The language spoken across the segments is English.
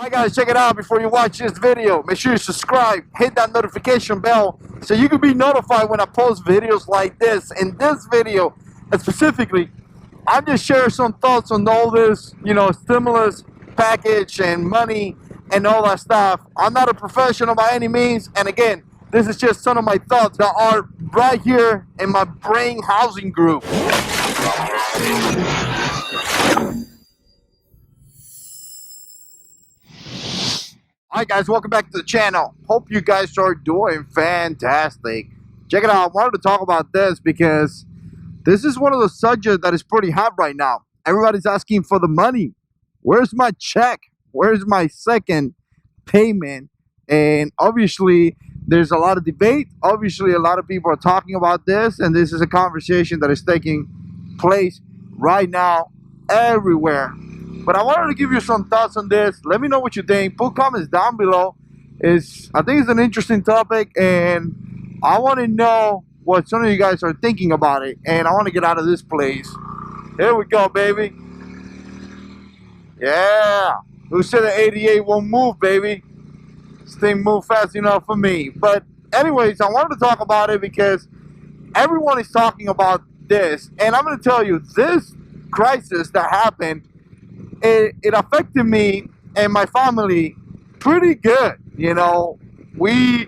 Alright guys, check it out. Before you watch this video, make sure you subscribe, hit that notification bell so you can be notified when I post videos like this. In this video specifically, I'm just sharing some thoughts on all this, stimulus package and money and all that stuff. I'm not a professional by any means, and again, this is just some of my thoughts that are right here in my brain housing group. Alright guys, welcome back to the channel. Hope you guys are doing fantastic. Check it out, I wanted to talk about this because this is one of the subjects that is pretty hot right now. Everybody's asking for the money. Where's my check? Where's my second payment? And obviously, there's a lot of debate. Obviously, a lot of people are talking about this, and this is a conversation that is taking place right now everywhere. But I wanted to give you some thoughts on this. Let me know what you think. Put comments down below. I think it's an interesting topic, and I want to know what some of you guys are thinking about it. And I want to get out of this place. Here we go, baby. Yeah. Who said the 88 won't move, baby? This thing moved fast enough for me. But anyways, I wanted to talk about it because everyone is talking about this. And I'm going to tell you, this crisis that happened, it affected me and my family pretty good. We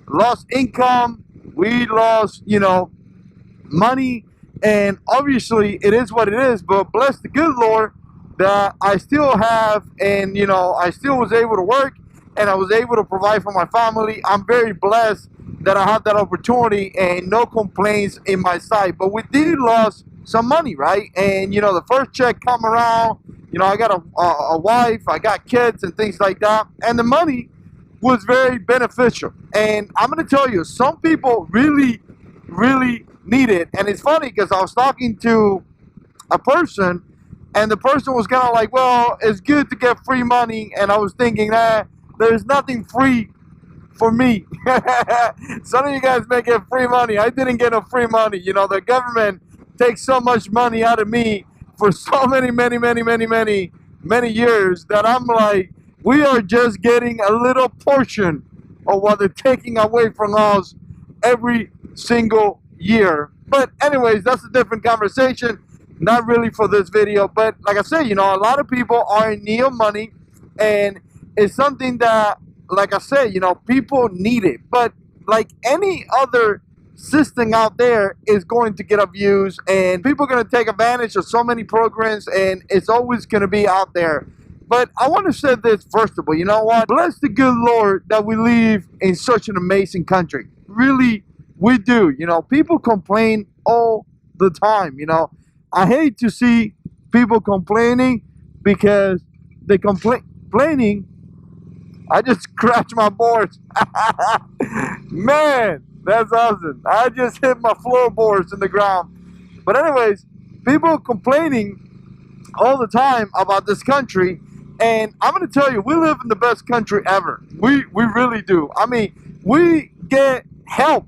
lost income, we lost, money, and obviously it is what it is. But bless the good Lord that I still have, and I still was able to work, and I was able to provide for my family. I'm very blessed that I have that opportunity, and no complaints in my side. But we did lose some money, right? And the first check come around, I got a wife, I got kids and things like that, and the money was very beneficial. And I'm going to tell you, some people really need it. And it's funny because I was talking to a person, and the person was kind of like, well, it's good to get free money. And I was thinking, there's nothing free for me. Some of you guys may get free money. I didn't get no free money. The government takes so much money out of me for so many years that I'm like, we are just getting a little portion of what they're taking away from us every single year. But anyways, that's a different conversation, not really for this video. But like I said, a lot of people are in need of money, and it's something that, like I said, people need it. But like any other system out there is going to get abused, and people are going to take advantage of so many programs, and it's always going to be out there. But I want to say this first of all, you know what? Bless the good Lord that we live in such an amazing country. Really, we do. People complain all the time. I hate to see people complaining because they complaining. I just scratched my boards. Man, that's awesome. I just hit my floorboards in the ground. But anyways, people complaining all the time about this country. And I'm going to tell you, we live in the best country ever. We really do. I mean, we get help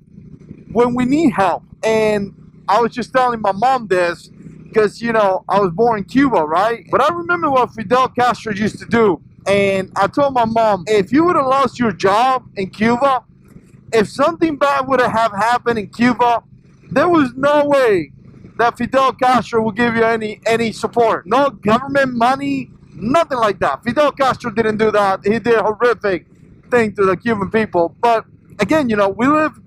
when we need help. And I was just telling my mom this because, I was born in Cuba, right? But I remember what Fidel Castro used to do. And I told my mom, if you would have lost your job in Cuba, if something bad would have happened in Cuba, there was no way that Fidel Castro would give you any support. No government money, nothing like that. Fidel Castro didn't do that. He did a horrific thing to the Cuban people. But again, we live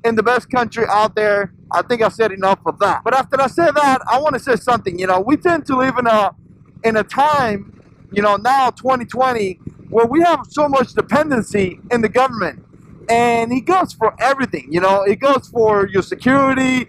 in the best country out there. I think I said enough of that. But after I said that, I want to say something. We tend to live in a time, now 2020, where we have so much dependency in the government. And it goes for everything. It goes for your security,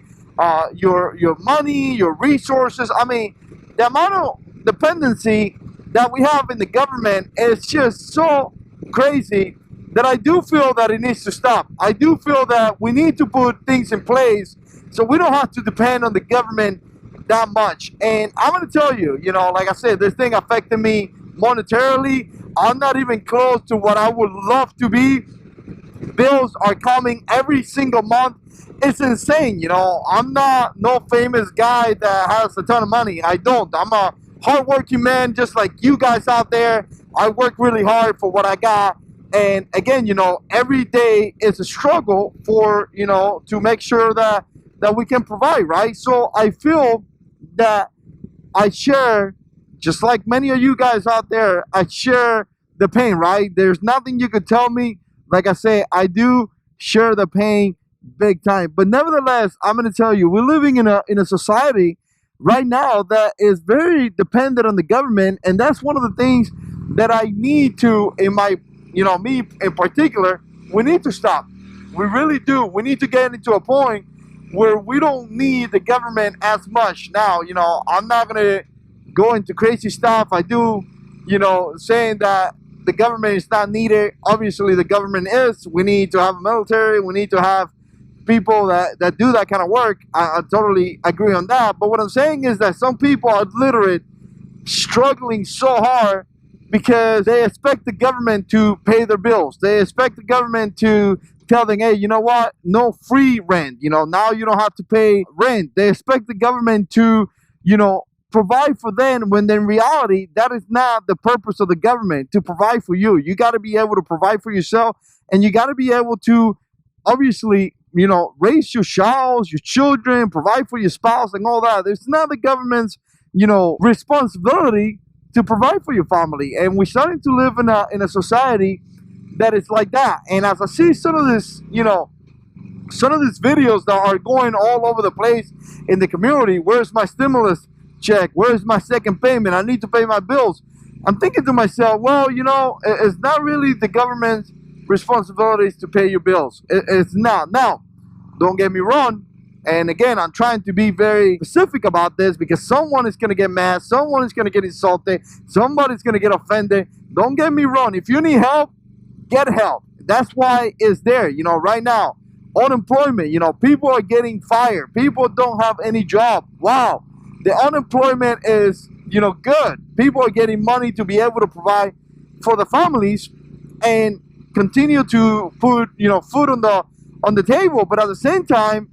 your money, your resources. I mean, the amount of dependency that we have in the government is just so crazy that I do feel that it needs to stop. I do feel that we need to put things in place so we don't have to depend on the government that much. And I'm going to tell you, like I said, this thing affected me monetarily. I'm not even close to what I would love to be. Bills are coming every single month. It's insane. I'm not no famous guy that has a ton of money. I don't. I'm a hardworking man just like you guys out there. I work really hard for what I got. And again, every day is a struggle for, to make sure that we can provide, right? So I feel that I share, just like many of you guys out there, I share the pain, right? There's nothing you could tell me. Like I say, I do share the pain big time. But nevertheless, I'm going to tell you, we're living in a society right now that is very dependent on the government. And that's one of the things that I need to, in my, me in particular, we need to stop. We really do. We need to get into a point where we don't need the government as much. Now, I'm not going to go into crazy stuff. I do, saying that the government is not needed. Obviously, the government is. We need to have a military. We need to have people that do that kind of work. I totally agree on that. But what I'm saying is that some people are literally struggling so hard because they expect the government to pay their bills. They expect the government to tell them, hey, you know what? No free rent. Now you don't have to pay rent. They expect the government to, provide for them, when in reality, that is not the purpose of the government, to provide for you. You got to be able to provide for yourself, and you got to be able to, obviously, raise your child, your children, provide for your spouse and all that. It's not the government's, responsibility to provide for your family. And we're starting to live in a society that is like that. And as I see some of this, some of these videos that are going all over the place in the community, where's my stimulus check? Where's my second payment? I need to pay my bills. I'm thinking to myself, well, it's not really the government's responsibilities to pay your bills. It's not. Now, don't get me wrong. And again, I'm trying to be very specific about this because someone is going to get mad. Someone is going to get insulted. Somebody's going to get offended. Don't get me wrong. If you need help, get help. That's why it's there. Right now, unemployment, people are getting fired. People don't have any job. Wow. The unemployment is, good. People are getting money to be able to provide for the families and continue to put, food on the table. But at the same time,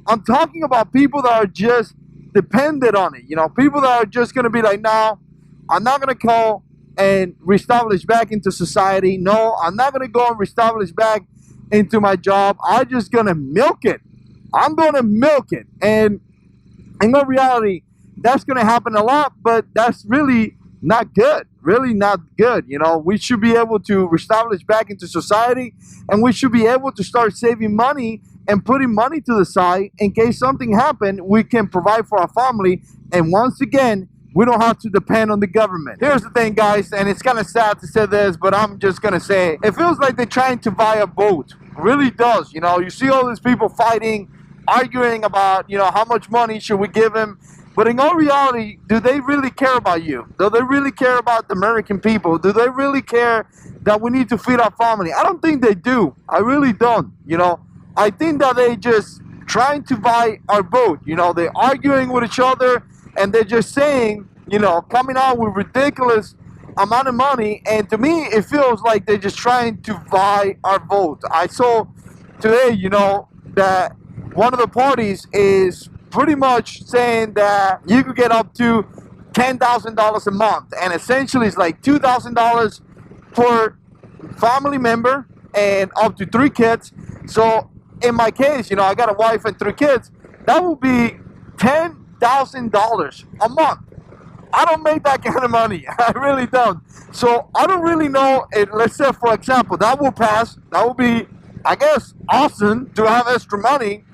I'm talking about people that are just dependent on it. People that are just going to be like, no, I'm not going to call and reestablish back into society. No, I'm not going to go and reestablish back into my job. I'm just going to milk it. I'm going to milk it. And in all reality, that's going to happen a lot, but that's really not good. Really not good. We should be able to reestablish back into society, and we should be able to start saving money and putting money to the side in case something happened. We can provide for our family, and once again, we don't have to depend on the government. Here's the thing, guys, and it's kind of sad to say this, but I'm just going to say it feels like they're trying to buy a vote. It really does. You see all these people fighting, arguing about, how much money should we give them. But in all reality, do they really care about you? Do they really care about the American people? Do they really care that we need to feed our family? I don't think they do. I really don't. I think that they just trying to buy our vote. They're arguing with each other, and they're just saying, coming out with ridiculous amount of money. And to me, it feels like they're just trying to buy our vote. I saw today, that one of the parties is pretty much saying that you could get up to $10,000 a month, and essentially it's like $2,000 per family member and up to 3 kids. So in my case, I got a wife and 3 kids. That would be $10,000 a month. I don't make that kind of money. I really don't. So I don't really know. Let's say, for example, that will pass. That would be, I guess, awesome to have extra money.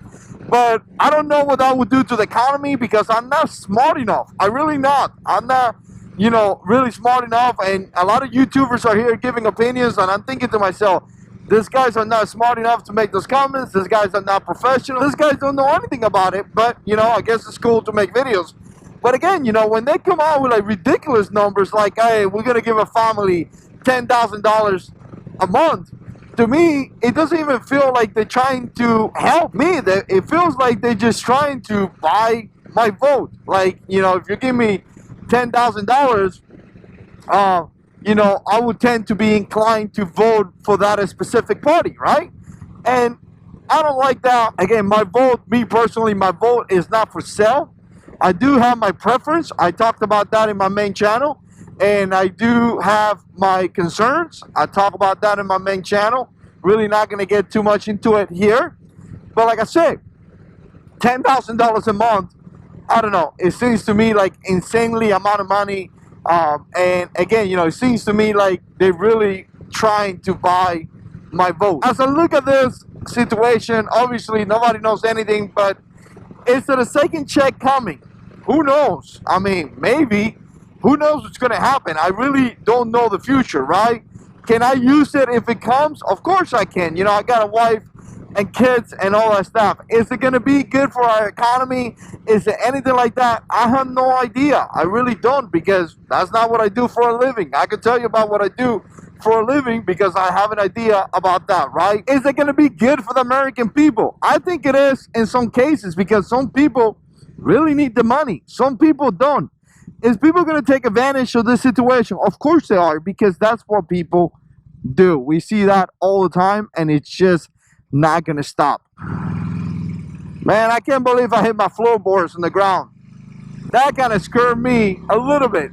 But I don't know what that would do to the economy because I'm not smart enough. I really not. I'm not, really smart enough. And a lot of YouTubers are here giving opinions, and I'm thinking to myself, these guys are not smart enough to make those comments. These guys are not professional. These guys don't know anything about it. But, I guess it's cool to make videos. But again, when they come out with like ridiculous numbers like, hey, we're going to give a family $10,000 a month. To me, it doesn't even feel like they're trying to help me. It feels like they're just trying to buy my vote. Like, if you give me $10,000, I would tend to be inclined to vote for that specific party, right? And I don't like that. Again, me personally, my vote is not for sale. I do have my preference. I talked about that in my main channel. and I do have my concerns. I talk about that in my main channel. Really not going to get too much into it here. But like I said, $10,000 a month, I don't know. It seems to me like insanely amount of money. And again, it seems to me like they're really trying to buy my vote. As I look at this situation, obviously nobody knows anything, but is there a second check coming? Who knows? I mean, maybe. Who knows what's going to happen? I really don't know the future, right? Can I use it if it comes? Of course I can. I got a wife and kids and all that stuff. Is it going to be good for our economy? Is it anything like that? I have no idea. I really don't, because that's not what I do for a living. I can tell you about what I do for a living because I have an idea about that, right? Is it going to be good for the American people? I think it is in some cases, because some people really need the money. Some people don't. Is people going to take advantage of this situation? Of course they are, because that's what people do. We see that all the time, and it's just not going to stop. Man, I can't believe I hit my floorboards on the ground. That kind of scared me a little bit.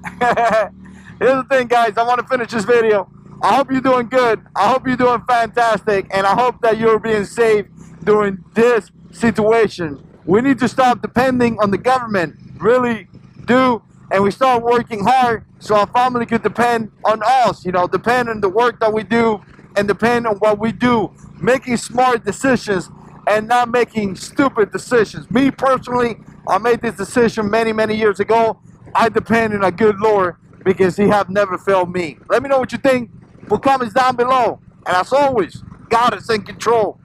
Here's the thing, guys. I want to finish this video. I hope you're doing good. I hope you're doing fantastic. And I hope that you're being safe during this situation. We need to stop depending on the government. Really do. And we start working hard so our family could depend on us. Depend on the work that we do and depend on what we do. Making smart decisions and not making stupid decisions. Me personally, I made this decision many, many years ago. I depend on a good Lord because He have never failed me. Let me know what you think. Put comments down below. And as always, God is in control.